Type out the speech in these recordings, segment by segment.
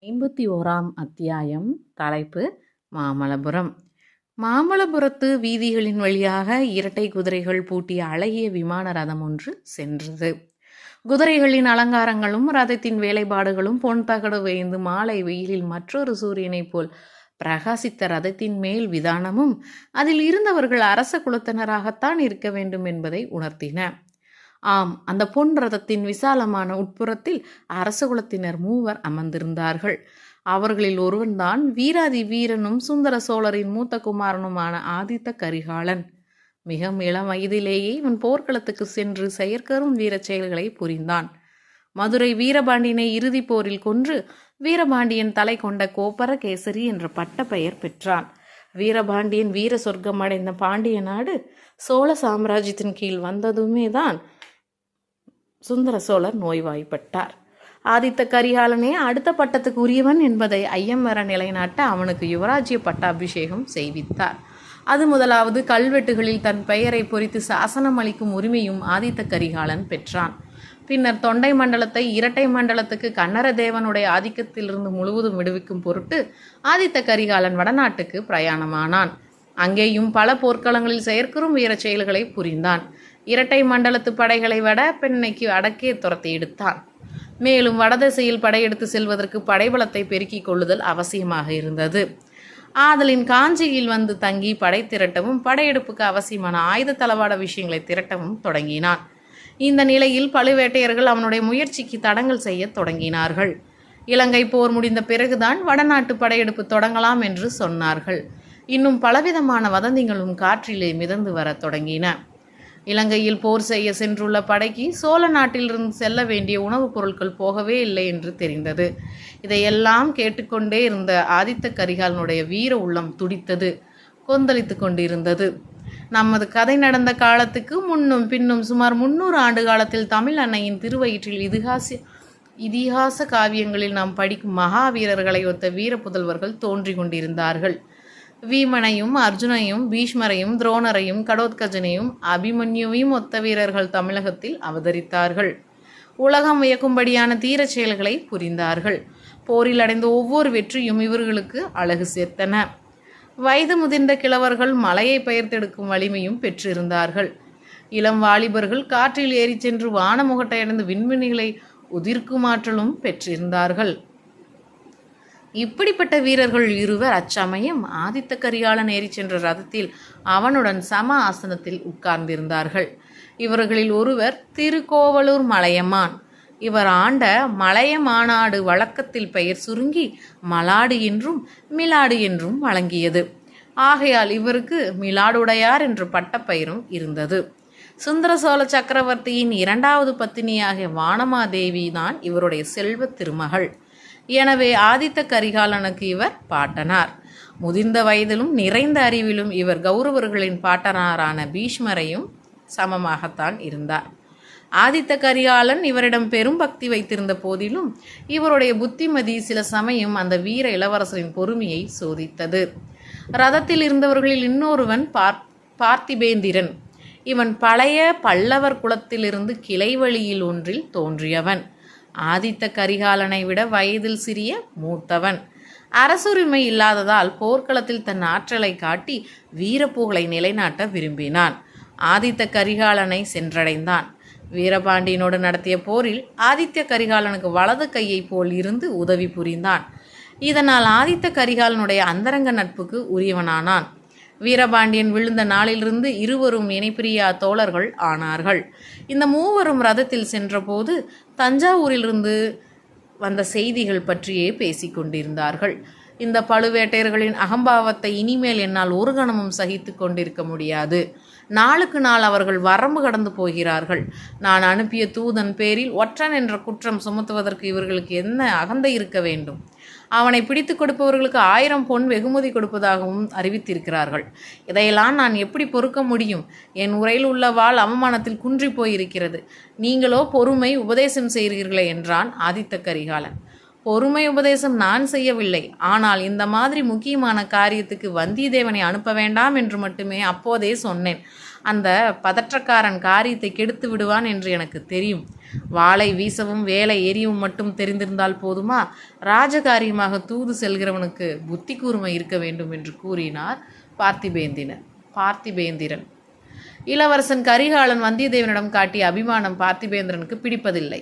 51ஆம் அத்தியாயம். தலைப்பு மாமல்லபுரம். மாமல்லபுரத்து வீதிகளின் வழியாக இரட்டை குதிரைகள் பூட்டிய அழகிய விமான ரதம் ஒன்று சென்றது. குதிரைகளின் அலங்காரங்களும் ரதத்தின் வேலைப்பாடுகளும் பொன் தகடு வேய்ந்து மாலை வெயிலில் மற்றொரு சூரியனைப் போல் பிரகாசித்த ரதத்தின் மேல் விதானமும் அதில் இருந்தவர்கள் அரச குலத்தினராகத்தான் இருக்க வேண்டும் என்பதை உணர்த்தின. ஆம், அந்த பொன் ரதத்தின் விசாலமான உட்புறத்தில் அரசகுலத்தினர் 3 அமர்ந்திருந்தார்கள். அவர்களில் ஒருவன்தான் வீராதி வீரனும் சுந்தர சோழரின் மூத்த குமாரனுமான ஆதித்த கரிகாலன். மிக இளம் வயதிலேயே இவன் போர்க்களத்துக்கு சென்று செயற்கரும் வீரச் செயல்களை புரிந்தான். மதுரை வீரபாண்டியனை இறுதி போரில் கொன்று வீரபாண்டியன் தலை கொண்ட கோப்பர கேசரி என்ற பட்ட பெயர் பெற்றான். வீரபாண்டியன் வீர சொர்க்கம் அடைந்த பாண்டிய நாடு சோழ சாம்ராஜ்யத்தின் கீழ் வந்ததுமே தான் சுந்தர சோழர் நோய்வாய்ப்பட்டார். ஆதித்த கரிகாலனே அடுத்த பட்டத்துக்கு உரியவன் என்பதை ஐயம் வர நிலைநாட்ட அவனுக்கு யுவராஜ்ய பட்டாபிஷேகம் செய்வித்தார். அது முதலாவது கல்வெட்டுகளில் தன் பெயரை பொறித்து சாசனம் அளிக்கும் உரிமையும் ஆதித்த கரிகாலன் பெற்றான். பின்னர் தொண்டை மண்டலத்தை இரட்டை மண்டலத்துக்கு கன்னர தேவனுடைய ஆதிக்கத்திலிருந்து முழுவதும் விடுவிக்கும் பொருட்டு ஆதித்த கரிகாலன் வடநாட்டுக்கு பிரயாணமானான். அங்கேயும் பல போர்க்களங்களில் செயற்கரும் வீர செயல்களை புரிந்தான். இரட்டை மண்டலத்து படைகளை வட பெண்ணைக்கு அடக்கே துரத்தி எடுத்தான். மேலும் வடதிசையில் படையெடுத்து செல்வதற்கு படைபலத்தை பெருக்கிக் கொள்ளுதல் அவசியமாக இருந்தது. ஆதலின் காஞ்சியில் வந்து தங்கி படை திரட்டவும் படையெடுப்புக்கு அவசியமான ஆயுத தளவாட விஷயங்களை திரட்டவும் தொடங்கினான். இந்த நிலையில் பழுவேட்டையர்கள் அவனுடைய முயற்சிக்கு தடங்கல் செய்ய தொடங்கினார்கள். இலங்கை போர் முடிந்த பிறகுதான் வடநாட்டு படையெடுப்பு தொடங்கலாம் என்று சொன்னார்கள். இன்னும் பலவிதமான வதந்திகளும் காற்றிலே மிதந்து வர தொடங்கின. இலங்கையில் போர் செய்ய சென்றுள்ள படைக்கு சோழ நாட்டிலிருந்து செல்ல வேண்டிய உணவுப் பொருட்கள் போகவே இல்லை என்று தெரிந்தது. இதையெல்லாம் கேட்டுக்கொண்டே இருந்த ஆதித்த கரிகாலனுடைய வீர உள்ளம் துடித்தது, கொந்தளித்து கொண்டிருந்தது. நமது கதை நடந்த காலத்துக்கு முன்னும் பின்னும் சுமார் 300 ஆண்டு காலத்தில் தமிழ் அன்னையின் திருவயிற்றில் இதிகாச காவியங்களில் நாம் படிக்கும் மகாவீரர்களை ஒத்த வீர புதல்வர்கள் தோன்றி கொண்டிருந்தார்கள். வீமனையும் அர்ஜுனையும் பீஷ்மரையும் துரோணரையும் கடோத்கஜனையும் அபிமன்யுவையும் ஒத்த வீரர்கள் தமிழகத்தில் அவதரித்தார்கள். உலகம் வியக்கும்படியான தீரச் செயல்களை புரிந்தார்கள். போரில் அடைந்த ஒவ்வொரு வெற்றியும் இவர்களுக்கு அழகு சேர்த்தன. வயது முதிர்ந்த கிழவர்கள் மலையை பெயர்த்தெடுக்கும் வலிமையும் பெற்றிருந்தார்கள். இளம் வாலிபர்கள் காற்றில் ஏறி சென்று வானமுகட்டை அடைந்து விண்வெளிகளை உதிர்க்கும் ஆற்றலும் பெற்றிருந்தார்கள். இப்படிப்பட்ட வீரர்கள் இருவர் அச்சமயம் ஆதித்த கரிகாலன் ஏறி சென்ற ரதத்தில் அவனுடன் சம ஆசனத்தில் உட்கார்ந்திருந்தார்கள். இவர்களில் ஒருவர் திருக்கோவலூர் மலையமான். இவர் ஆண்ட மலைய மாநாடு வழக்கத்தில் பெயர் சுருங்கி மலாடு என்றும் மிலாடு என்றும் வழங்கியது. ஆகையால் இவருக்கு மிலாடுடையார் என்ற பட்டப்பெயரும் இருந்தது. சுந்தர சோழ சக்கரவர்த்தியின் 2வது பத்தினியாகிய வானமாதேவி தான் இவருடைய செல்வ திருமகள். எனவே ஆதித்த கரிகாலனுக்கு இவர் பாட்டனார். முதிர்ந்த வயதிலும் நிறைந்த அறிவிலும் இவர் கௌரவர்களின் பாட்டனாரான பீஷ்மரையும் சமமாகத்தான் இருந்தார். ஆதித்த கரிகாலன் இவரிடம் பெரும் பக்தி வைத்திருந்த போதிலும் இவருடைய புத்திமதி சில சமயம் அந்த வீர இளவரசரின் பொறுமையை சோதித்தது. ரதத்தில் இருந்தவர்களில் இன்னொருவன் பார்த்திபேந்திரன். இவன் பழைய பல்லவர் குலத்திலிருந்து கிளை வழியில் ஒன்றில் தோன்றியவன். ஆதித்த கரிகாலனை விட வயதில் சிறிய மூத்தவன். அரசுரிமை இல்லாததால் போர்க்களத்தில் தன் ஆற்றலை காட்டி வீரப்புகழை நிலைநாட்ட விரும்பினான். ஆதித்த கரிகாலனை சென்றடைந்தான். வீரபாண்டியனோடு நடத்திய போரில் ஆதித்த கரிகாலனுக்கு வலது கையை போல் இருந்து உதவி புரிந்தான். இதனால் ஆதித்த கரிகாலனுடைய அந்தரங்க நட்புக்கு உரியவனானான். வீரபாண்டியன் விழுந்த நாளிலிருந்து இருவரும் இணைப்பிரியா தோழர்கள் ஆனார்கள். இந்த 3 ரதத்தில் சென்றபோது தஞ்சாவூரிலிருந்து வந்த செய்திகள் பற்றியே பேசிக்கொண்டிருந்தார்கள். இந்த பழுவேட்டையர்களின் அகம்பாவத்தை இனிமேல் என்னால் ஒரு கணமும் சகித்து கொண்டிருக்க முடியாது. நாளுக்கு நாள் அவர்கள் வரம்பு கடந்து போகிறார்கள். நான் அனுப்பிய தூதன் பேரில் ஒற்றன் என்ற குற்றம் சுமத்துவதற்கு இவர்களுக்கு என்ன அகந்தை இருக்க வேண்டும்? அவனை பிடித்து கொடுப்பவர்களுக்கு 1000 பொன் வெகுமதி கொடுப்பதாகவும் அறிவித்திருக்கிறார்கள். இதையெல்லாம் நான் எப்படி பொறுக்க முடியும்? என் உரையில் உள்ள வாள் அவமானத்தில் குன்றி போயிருக்கிறது. நீங்களோ பொறுமை உபதேசம் செய்கிறீர்களே என்றான் ஆதித்த கரிகாலன். பொறுமை உபதேசம் நான் செய்யவில்லை. ஆனால் இந்த மாதிரி முக்கியமான காரியத்துக்கு வந்தியத்தேவனை அனுப்ப வேண்டாம் என்று மட்டுமே அப்போதே சொன்னேன். அந்த பதற்றக்காரன் காரியத்தை கெடுத்து விடுவான் என்று எனக்கு தெரியும். வாளை வீசவும் வேலை எரியவும் மட்டும் தெரிந்திருந்தால் போதுமா? ராஜகாரியமாக தூது செல்கிறவனுக்கு புத்தி கூர்மை இருக்க வேண்டும் என்று கூறினார் பார்த்திபேந்திரன். இளவரசன் கரிகாலன் வந்தியத்தேவனிடம் காட்டிய அபிமானம் பார்த்திபேந்திரனுக்கு பிடிப்பதில்லை.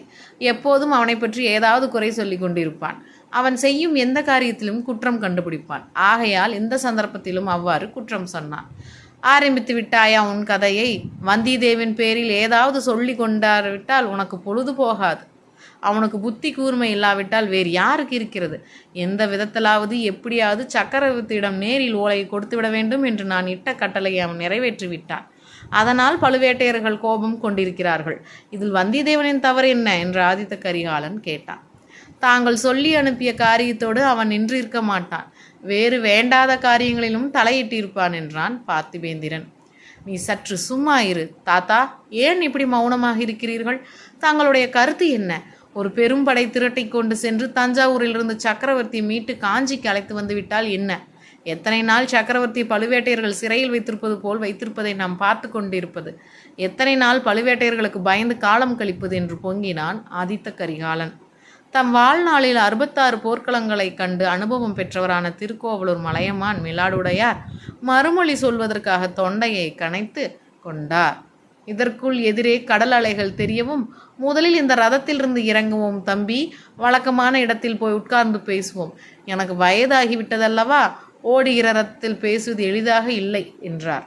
எப்போதும் அவனை பற்றி ஏதாவது குறை சொல்லி கொண்டிருப்பான். அவன் செய்யும் எந்த காரியத்திலும் குற்றம் கண்டுபிடிப்பான். ஆகையால் இந்த சந்தர்ப்பத்திலும் அவ்வாறு குற்றம் சொன்னான். ஆரம்பித்து விட்டாயா உன் கதையை? வந்தியத்தேவன் பேரில் ஏதாவது சொல்லி கொண்டாவிட்டால் உனக்கு பொழுது போகாது. அவனுக்கு புத்தி கூர்மை இல்லாவிட்டால் வேறு யாருக்கு இருக்கிறது? எந்த விதத்திலாவது எப்படியாவது சக்கரவர்த்தியிடம் நேரில் ஓலை கொடுத்து விட வேண்டும் என்று நான் இட்ட கட்டளையை அவன் நிறைவேற்றி விட்டான். அதனால் பழுவேட்டையர்கள் கோபம் கொண்டிருக்கிறார்கள். இதில் வந்தியத்தேவனின் தவறு என்ன என்று ஆதித்த கரிகாலன் கேட்டான். தாங்கள் சொல்லி அனுப்பிய காரியத்தோடு அவன் நின்றிருக்க மாட்டான். வேறு வேண்டாத காரியங்களிலும் தலையிட்டிருப்பான் என்றான் பார்த்திபேந்திரன். நீ சற்று சும்மா இரு தாத்தா. ஏன் இப்படி மௌனமாக இருக்கிறீர்கள்? தங்களுடைய கருத்து என்ன? ஒரு பெரும் படை திரட்டை கொண்டு சென்று தஞ்சாவூரிலிருந்து சக்கரவர்த்தியை மீட்டு காஞ்சிக்கு அழைத்து வந்து விட்டால் என்ன? எத்தனை நாள் சக்கரவர்த்தி பழுவேட்டையர்கள் சிறையில் வைத்திருப்பது போல் வைத்திருப்பதை நாம் பார்த்து கொண்டிருப்பது? எத்தனை நாள் பழுவேட்டையர்களுக்கு பயந்து காலம் கழிப்பது என்று பொங்கினான் ஆதித்த கரிகாலன். தம் வாழ்நாளில் 66 போர்க்களங்களை கண்டு அனுபவம் பெற்றவரான திருக்கோவலூர் மலையமான் மிலாடுடையார் மறுமொழி சொல்வதற்காக தொண்டையை கனைத்து கொண்டார். இதற்குள் எதிரே கடல் அலைகள் தெரியவும், முதலில் இந்த ரதத்திலிருந்து இறங்குவோம் தம்பி, வழக்கமான இடத்தில் போய் உட்கார்ந்து பேசுவோம். எனக்கு வயதாகிவிட்டதல்லவா, ஓடுகிற ரதத்தில் பேசுவது எளிதாக இல்லை என்றார்.